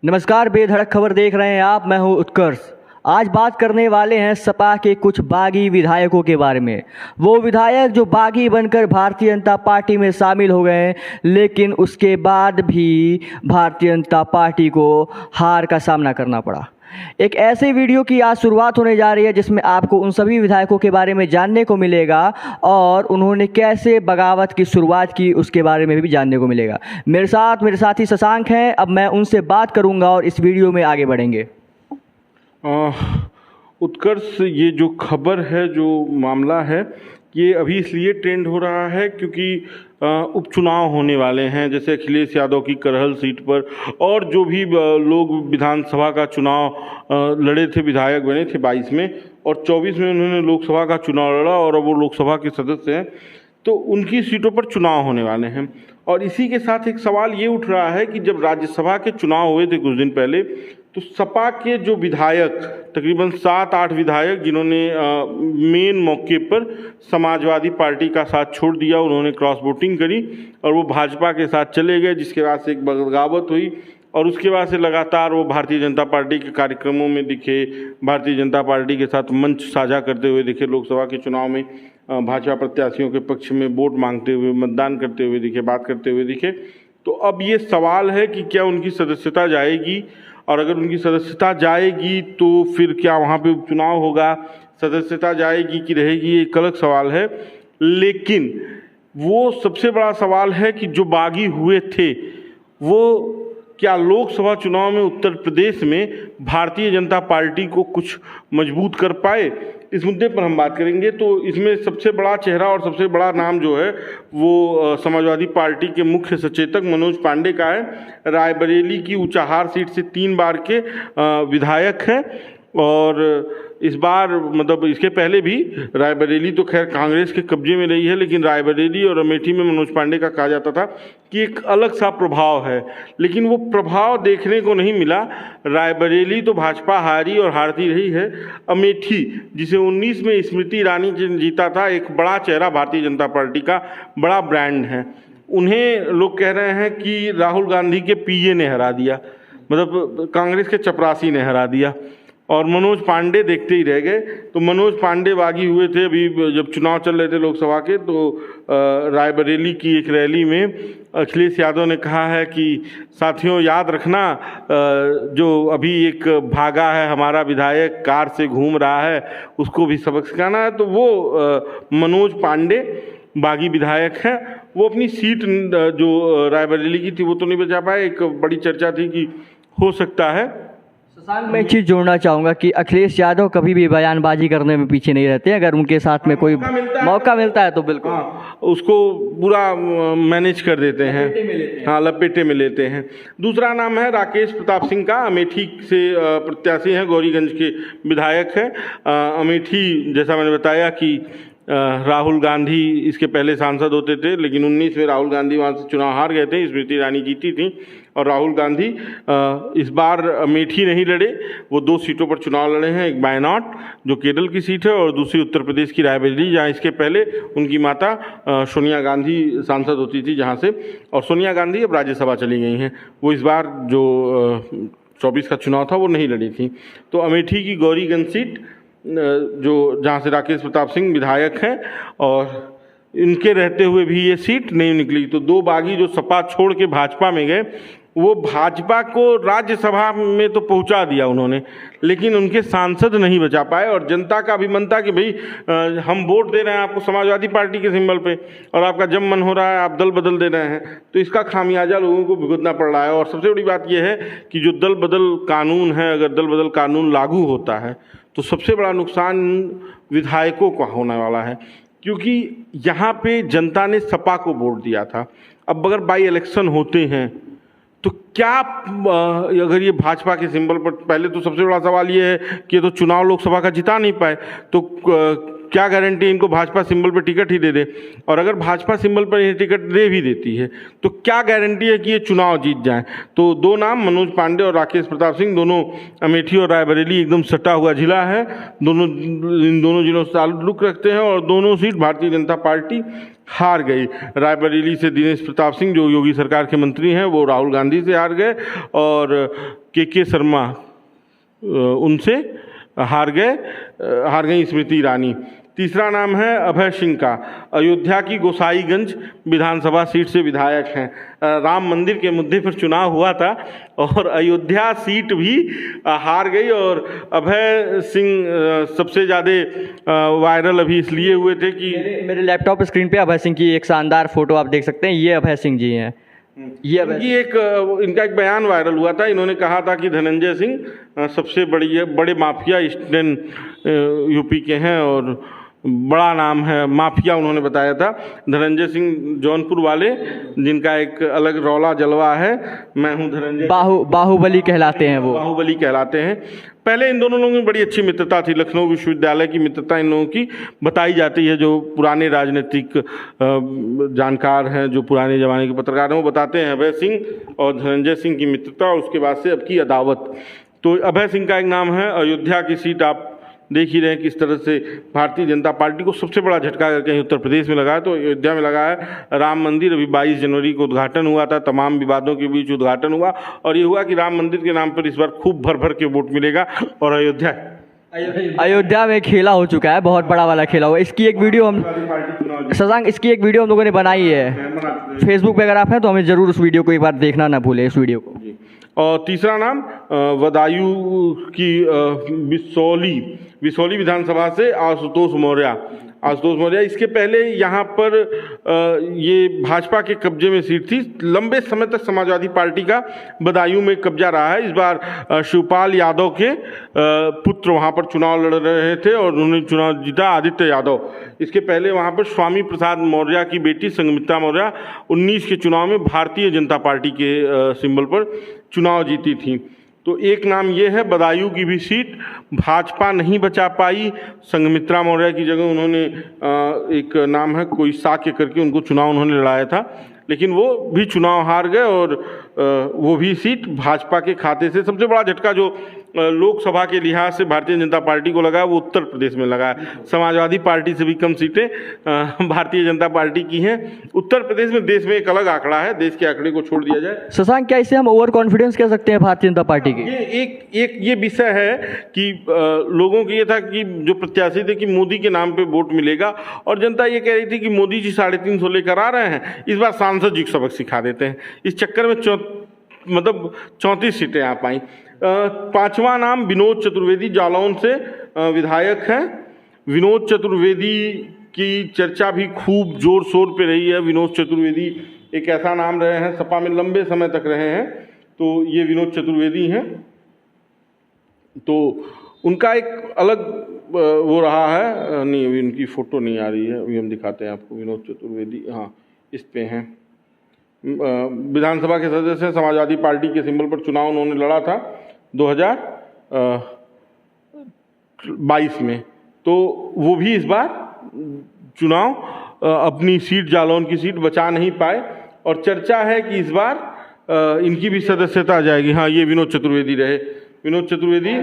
नमस्कार, बेधड़क खबर देख रहे हैं आप। मैं हूं उत्कर्ष। आज बात करने वाले हैं सपा के कुछ बागी विधायकों के बारे में। वो विधायक जो बागी बनकर भारतीय जनता पार्टी में शामिल हो गए, लेकिन उसके बाद भी भारतीय जनता पार्टी को हार का सामना करना पड़ा। एक ऐसे वीडियो की आज शुरुआत होने जा रही है जिसमें आपको उन सभी विधायकों के बारे में जानने को मिलेगा और उन्होंने कैसे बगावत की शुरुआत की उसके बारे में भी जानने को मिलेगा। मेरे साथी शशांक हैं। अब मैं उनसे बात करूंगा और इस वीडियो में आगे बढ़ेंगे। उत्कर्ष, ये जो खबर है, जो मामला है, ये अभी इसलिए ट्रेंड हो रहा है क्योंकि उपचुनाव होने वाले हैं। जैसे अखिलेश यादव की करहल सीट पर और जो भी लोग विधानसभा का चुनाव लड़े थे, विधायक बने थे 22 में, और 24 में उन्होंने लोकसभा का चुनाव लड़ा और अब वो लोकसभा के सदस्य हैं, तो उनकी सीटों पर चुनाव होने वाले हैं। और इसी के साथ एक सवाल ये उठ रहा है कि जब राज्यसभा के चुनाव हुए थे कुछ दिन पहले, तो सपा के जो विधायक, तकरीबन 7-8 विधायक, जिन्होंने मेन मौके पर समाजवादी पार्टी का साथ छोड़ दिया, उन्होंने क्रॉस वोटिंग करी और वो भाजपा के साथ चले गए, जिसके बाद से एक बगावत हुई और उसके बाद से लगातार वो भारतीय जनता पार्टी के कार्यक्रमों में दिखे, भारतीय जनता पार्टी के साथ मंच साझा करते हुए दिखे, लोकसभा के चुनाव में भाजपा प्रत्याशियों के पक्ष में वोट मांगते हुए, मतदान करते हुए दिखे, बात करते हुए दिखे। तो अब ये सवाल है कि क्या उनकी सदस्यता जाएगी, और अगर उनकी सदस्यता जाएगी तो फिर क्या वहाँ पे उपचुनाव होगा, सदस्यता जाएगी कि रहेगी, एक अलग सवाल है। लेकिन वो सबसे बड़ा सवाल है कि जो बागी हुए थे वो क्या लोकसभा चुनाव में उत्तर प्रदेश में भारतीय जनता पार्टी को कुछ मजबूत कर पाए। इस मुद्दे पर हम बात करेंगे। तो इसमें सबसे बड़ा चेहरा और सबसे बड़ा नाम जो है वो समाजवादी पार्टी के मुख्य सचेतक मनोज पांडे का है। रायबरेली की ऊंचाहार सीट से 3 बार के विधायक हैं और इस बार, मतलब इसके पहले भी रायबरेली तो खैर कांग्रेस के कब्जे में रही है, लेकिन रायबरेली और अमेठी में मनोज पांडे का कहा जाता था कि एक अलग सा प्रभाव है, लेकिन वो प्रभाव देखने को नहीं मिला। रायबरेली तो भाजपा हारी और हारती रही है। अमेठी, जिसे 19 में स्मृति ईरानी जीता था, एक बड़ा चेहरा भारतीय जनता पार्टी का, बड़ा ब्रांड है। उन्हें लोग कह रहे हैं कि राहुल गांधी के पीए ने हरा दिया, मतलब कांग्रेस के चपरासी ने हरा दिया, और मनोज पांडे देखते ही रह गए। तो मनोज पांडे बागी हुए थे। अभी जब चुनाव चल रहे थे लोकसभा के, तो रायबरेली की एक रैली में अखिलेश यादव ने कहा है कि साथियों याद रखना, जो अभी एक भागा है हमारा विधायक, कार से घूम रहा है, उसको भी सबक सिखाना है। तो वो मनोज पांडे बागी विधायक हैं। वो अपनी सीट जो रायबरेली की थी वो तो नहीं बचा पाए। एक बड़ी चर्चा थी कि हो सकता है। शशांक, मैं एक चीज़ जोड़ना चाहूँगा कि अखिलेश यादव कभी भी बयानबाजी करने में पीछे नहीं रहते। अगर उनके साथ में कोई मौका मिलता है तो बिल्कुल उसको पूरा मैनेज कर देते हैं, हाँ, लपेटे में लेते हैं। दूसरा नाम है राकेश प्रताप सिंह का। अमेठी से प्रत्याशी हैं, गौरीगंज के विधायक हैं। अमेठी, जैसा मैंने बताया कि राहुल गांधी इसके पहले सांसद होते थे, लेकिन 19 में राहुल गांधी वहाँ से चुनाव हार गए थे, स्मृति ईरानी जीती थी, और राहुल गांधी इस बार अमेठी नहीं लड़े। वो 2 सीटों पर चुनाव लड़े हैं, एक वायनाड जो केरल की सीट है और दूसरी उत्तर प्रदेश की रायबरेली, जहाँ इसके पहले उनकी माता सोनिया गांधी सांसद होती थी जहाँ से, और सोनिया गांधी अब राज्यसभा चली गई हैं। वो इस बार जो 24 का चुनाव था वो नहीं लड़ी थी। तो अमेठी की गौरीगंज सीट, जो जहाँ से राकेश प्रताप सिंह विधायक हैं, और इनके रहते हुए भी ये सीट नहीं निकली। तो 2 बागी जो सपा छोड़ के भाजपा में गए, वो भाजपा को राज्यसभा में तो पहुंचा दिया उन्होंने, लेकिन उनके सांसद नहीं बचा पाए। और जनता का भी मन था कि भाई हम वोट दे रहे हैं आपको समाजवादी पार्टी के सिंबल पे, और आपका जब मन हो रहा है आप दल बदल दे रहे हैं, तो इसका खामियाजा लोगों को भुगतना पड़ रहा है। और सबसे बड़ी बात यह है कि जो दल बदल कानून है, अगर दल बदल कानून लागू होता है तो सबसे बड़ा नुकसान विधायकों का होने वाला है, क्योंकि यहाँ पे जनता ने सपा को वोट दिया था। अब अगर बाई इलेक्शन होते हैं तो क्या, अगर ये भाजपा के सिंबल पर, पहले तो सबसे बड़ा सवाल ये है कि ये तो चुनाव लोकसभा का जिता नहीं पाए, तो क्या गारंटी इनको भाजपा सिंबल पर टिकट ही दे दे, और अगर भाजपा सिंबल पर ये टिकट दे भी देती है तो क्या गारंटी है कि ये चुनाव जीत जाए। तो दो नाम, मनोज पांडे और राकेश प्रताप सिंह, दोनों अमेठी और रायबरेली एकदम सटा हुआ जिला है, इन दोनों जिलों से ताल्लुक रखते हैं और दोनों सीट भारतीय जनता पार्टी हार गई। रायबरेली से दिनेश प्रताप सिंह जो योगी सरकार के मंत्री हैं वो राहुल गांधी से हार गए, और के शर्मा उनसे हार गई स्मृति ईरानी। तीसरा नाम है अभय सिंह का, अयोध्या की गोसाईगंज विधानसभा सीट से विधायक हैं। राम मंदिर के मुद्दे पर चुनाव हुआ था और अयोध्या सीट भी हार गई, और अभय सिंह सबसे ज़्यादा वायरल अभी इसलिए हुए थे कि मेरे लैपटॉप स्क्रीन पे अभय सिंह की एक शानदार फोटो आप देख सकते हैं, ये अभय सिंह जी हैं। ये इनका एक बयान वायरल हुआ था। इन्होंने कहा था कि धनंजय सिंह सबसे बड़े माफिया ईस्टर्न यूपी के हैं और बड़ा नाम है, माफिया उन्होंने बताया था। धनंजय सिंह जौनपुर वाले, जिनका एक अलग रौला जलवा है, मैं हूँ धनंजय, बाहुबली कहलाते हैं, वो बाहुबली कहलाते हैं। पहले इन दोनों लोगों में बड़ी अच्छी मित्रता थी, लखनऊ विश्वविद्यालय की मित्रता इन लोगों की बताई जाती है। जो पुराने राजनीतिक जानकार हैं, जो पुराने ज़माने के पत्रकार हैं, वो बताते हैं अभय सिंह और धनंजय सिंह की मित्रता, और उसके बाद से अब की अदावत। तो अभय सिंह का एक नाम है, अयोध्या की सीट आप देख ही रहे हैं किस तरह से भारतीय जनता पार्टी को सबसे बड़ा झटका अगर कहीं उत्तर प्रदेश में लगा है तो अयोध्या में लगा है। राम मंदिर अभी 22 जनवरी को उद्घाटन हुआ था, तमाम विवादों के बीच उद्घाटन हुआ, और ये हुआ कि राम मंदिर के नाम पर इस बार खूब भर भर के वोट मिलेगा, और अयोध्या में खेला हो चुका है, बहुत बड़ा वाला खेला हुआ। इसकी एक वीडियो हम शशांक, इसकी एक वीडियो हम लोगों ने बनाई है फेसबुक पे, अगर आप हैं तो हमें ज़रूर उस वीडियो को एक बार देखना ना भूलें, इस वीडियो को। और तीसरा नाम बदायूं की विसौली विधानसभा से आशुतोष मौर्य। इसके पहले यहाँ पर ये भाजपा के कब्जे में सीट थी, लंबे समय तक समाजवादी पार्टी का बदायूं में कब्जा रहा है। इस बार शिवपाल यादव के पुत्र वहाँ पर चुनाव लड़ रहे थे और उन्होंने चुनाव जीता, आदित्य यादव। इसके पहले वहाँ पर स्वामी प्रसाद मौर्य की बेटी संघमित्रा मौर्य 19 के चुनाव में भारतीय जनता पार्टी के सिंबल पर चुनाव जीती थी। तो एक नाम ये है, बदायूं की भी सीट भाजपा नहीं बचा पाई, संघमित्रा मौर्य की जगह उन्होंने एक नाम है कोई साक्य करके, उनको चुनाव उन्होंने लड़ाया था, लेकिन वो भी चुनाव हार गए, और वो भी सीट भाजपा के खाते से। सबसे बड़ा झटका जो लोकसभा के लिहाज से भारतीय जनता पार्टी को लगा वो उत्तर प्रदेश में लगा है। समाजवादी पार्टी से भी कम सीटें भारतीय जनता पार्टी की हैं उत्तर प्रदेश में। देश में एक अलग आंकड़ा है, देश के आंकड़े को छोड़ दिया जाए। शशांक, क्या इसे हम ओवर कॉन्फिडेंस कह सकते हैं भारतीय जनता पार्टी की? ये विषय है कि लोगों को ये था कि जो प्रत्याशी थे कि मोदी के नाम पे वोट मिलेगा, और जनता ये कह रही थी कि मोदी जी 350 लेकर आ रहे हैं, इस बार सांसद जी को सबक सिखा देते हैं। इस चक्कर में 34 सीटें आ पाई। पांचवा नाम विनोद चतुर्वेदी, जालौन से विधायक हैं। विनोद चतुर्वेदी की चर्चा भी खूब जोर शोर पे रही है। विनोद चतुर्वेदी एक ऐसा नाम रहे हैं, सपा में लंबे समय तक रहे हैं, तो ये विनोद चतुर्वेदी हैं। तो उनका एक अलग वो रहा है, नहीं अभी उनकी फ़ोटो नहीं आ रही है, अभी हम दिखाते हैं आपको। विनोद चतुर्वेदी, हाँ इस पे हैं, विधानसभा के सदस्य हैं, समाजवादी पार्टी के सिंबल पर चुनाव उन्होंने लड़ा था 2022 में। तो वो भी इस बार चुनाव अपनी सीट, जालौन की सीट बचा नहीं पाए, और चर्चा है कि इस बार इनकी भी सदस्यता आ जाएगी। हाँ, ये विनोद चतुर्वेदी रहे, विनोद चतुर्वेदी,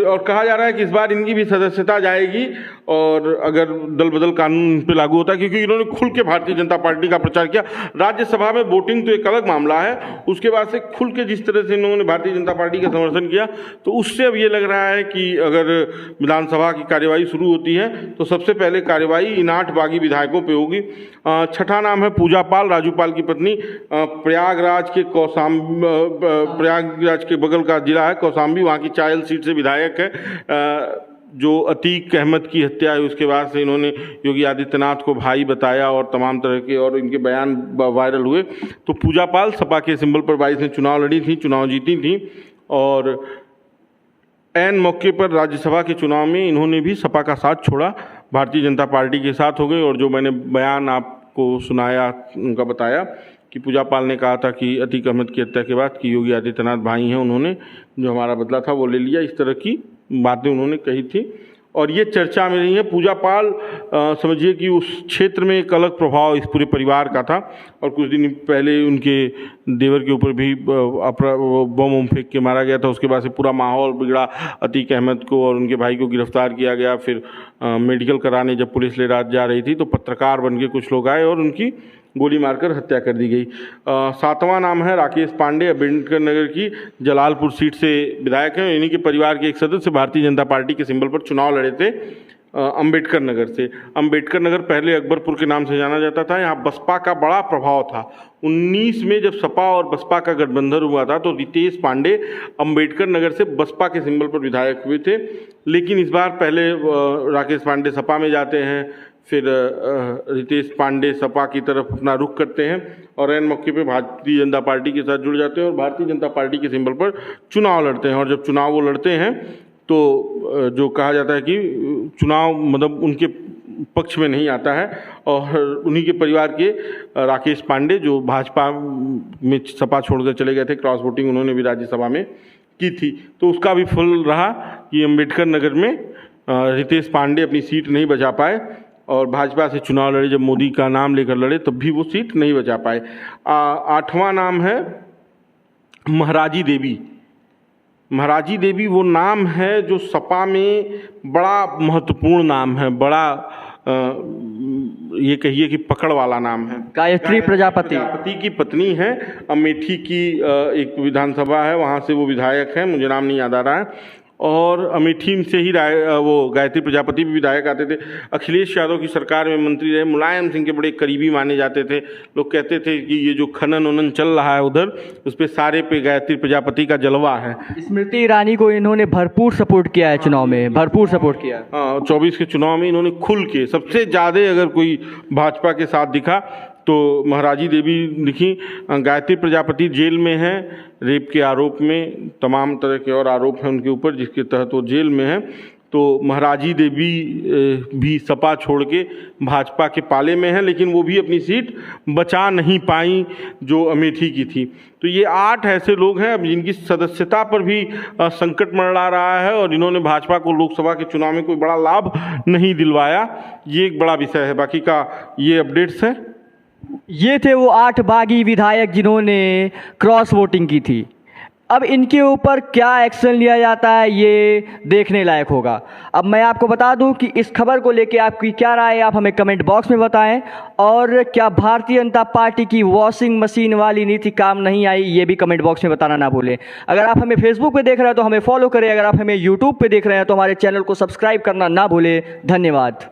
और कहा जा रहा है कि इस बार इनकी भी सदस्यता जाएगी, और अगर दल बदल कानून पे लागू होता है, क्योंकि इन्होंने खुल के भारतीय जनता पार्टी का प्रचार किया। राज्यसभा में वोटिंग तो एक अलग मामला है, उसके बाद से खुल के जिस तरह से इन्होंने भारतीय जनता पार्टी का समर्थन किया, तो उससे अब ये लग रहा है कि अगर विधानसभा की कार्यवाही शुरू होती है तो सबसे पहले कार्यवाही इन 8 बागी विधायकों पर होगी। छठा नाम है पूजा पाल, राजूपाल की पत्नी, प्रयागराज के बगल का जिला है कौशाम्बी, वहाँ की चायल सीट से विधायक है। जो अतीक अहमद की हत्या है उसके बाद से इन्होंने योगी आदित्यनाथ को भाई बताया, और तमाम तरह के और इनके बयान वायरल हुए। तो पूजा पाल सपा के सिंबल पर 22 में चुनाव लड़ी थी, चुनाव जीती थी, और ऐन मौके पर राज्यसभा के चुनाव में इन्होंने भी सपा का साथ छोड़ा, भारतीय जनता पार्टी के साथ हो गई। और जो मैंने बयान आपको सुनाया, उनका बताया कि पूजा पाल ने कहा था कि अतीक अहमद की हत्या के बाद कि योगी आदित्यनाथ भाई हैं, उन्होंने जो हमारा बदला था वो ले लिया, इस तरह की बातें उन्होंने कही थी। और ये चर्चा में नहीं है। पूजा पाल समझिए कि उस क्षेत्र में एक अलग प्रभाव इस पूरे परिवार का था, और कुछ दिन पहले उनके देवर के ऊपर भी बम फेंक के मारा गया था। उसके बाद से पूरा माहौल बिगड़ा। अतीक अहमद को और उनके भाई को गिरफ्तार किया गया। फिर मेडिकल कराने जब पुलिस ले रात जा रही थी तो पत्रकार बन के कुछ लोग आए और उनकी गोली मारकर हत्या कर दी गई। 7वां नाम है राकेश पांडे, अम्बेडकर नगर की जलालपुर सीट से विधायक हैं। इन्हीं के परिवार के एक सदस्य भारतीय जनता पार्टी के सिंबल पर चुनाव लड़े थे अम्बेडकर नगर से। अम्बेडकर नगर पहले अकबरपुर के नाम से जाना जाता था। यहाँ बसपा का बड़ा प्रभाव था। 19 में जब सपा और बसपा का गठबंधन हुआ था तो रितेश पांडे अम्बेडकर नगर से बसपा के सिंबल पर विधायक हुए थे। लेकिन इस बार पहले राकेश पांडे सपा में जाते हैं, फिर रितेश पांडे सपा की तरफ अपना रुख करते हैं और ऐन मौके पे भारतीय जनता पार्टी के साथ जुड़ जाते हैं और भारतीय जनता पार्टी के सिंबल पर चुनाव लड़ते हैं। और जब चुनाव वो लड़ते हैं तो जो कहा जाता है कि चुनाव मतलब उनके पक्ष में नहीं आता है, और उन्हीं के परिवार के राकेश पांडे जो भाजपा में सपा छोड़कर चले गए थे, क्रॉस वोटिंग उन्होंने भी राज्यसभा में की थी, तो उसका भी फल रहा कि अम्बेडकर नगर में रितेश पांडे अपनी सीट नहीं बचा पाए और भाजपा से चुनाव लड़े। जब मोदी का नाम लेकर लड़े तब भी वो सीट नहीं बचा पाए। 8वां नाम है महाराजी देवी। महाराजी देवी वो नाम है जो सपा में बड़ा महत्वपूर्ण नाम है, बड़ा ये कहिए कि पकड़ वाला नाम है। गायत्री प्रजापति की पत्नी है। अमेठी की एक विधानसभा है, वहाँ से वो विधायक हैं, मुझे नाम नहीं याद आ रहा है। और अमेठी से ही वो गायत्री प्रजापति भी विधायक आते थे। अखिलेश यादव की सरकार में मंत्री रहे, मुलायम सिंह के बड़े करीबी माने जाते थे। लोग कहते थे कि ये जो खनन उनन चल रहा है उधर, उस पर सारे पे गायत्री प्रजापति का जलवा है। स्मृति ईरानी को इन्होंने भरपूर सपोर्ट किया है, चुनाव में भरपूर सपोर्ट किया। हाँ, 24 के चुनाव में इन्होंने खुल के सबसे ज़्यादा अगर कोई भाजपा के साथ दिखा तो महाराजी देवी दिखी। गायत्री प्रजापति जेल में है रेप के आरोप में, तमाम तरह के और आरोप हैं उनके ऊपर जिसके तहत वो जेल में है। तो महाराजी देवी भी सपा छोड़ के भाजपा के पाले में है, लेकिन वो भी अपनी सीट बचा नहीं पाई जो अमेठी की थी। तो ये 8 ऐसे लोग हैं अब जिनकी सदस्यता पर भी संकट मंडरा रहा है और इन्होंने भाजपा को लोकसभा के चुनाव में कोई बड़ा लाभ नहीं दिलवाया। ये एक बड़ा विषय है। बाकी का ये अपडेट्स है। ये थे वो 8 बागी विधायक जिन्होंने क्रॉस वोटिंग की थी। अब इनके ऊपर क्या एक्शन लिया जाता है ये देखने लायक होगा। अब मैं आपको बता दूं कि इस खबर को लेके आपकी क्या राय है, आप हमें कमेंट बॉक्स में बताएं। और क्या भारतीय जनता पार्टी की वॉशिंग मशीन वाली नीति काम नहीं आई, ये भी कमेंट बॉक्स में बताना ना भूलें। अगर आप हमें फेसबुक पे देख रहे हैं तो हमें फॉलो करें। अगर आप हमें यूट्यूब पे देख रहे हैं तो हमारे चैनल को सब्सक्राइब करना ना भूलें। धन्यवाद।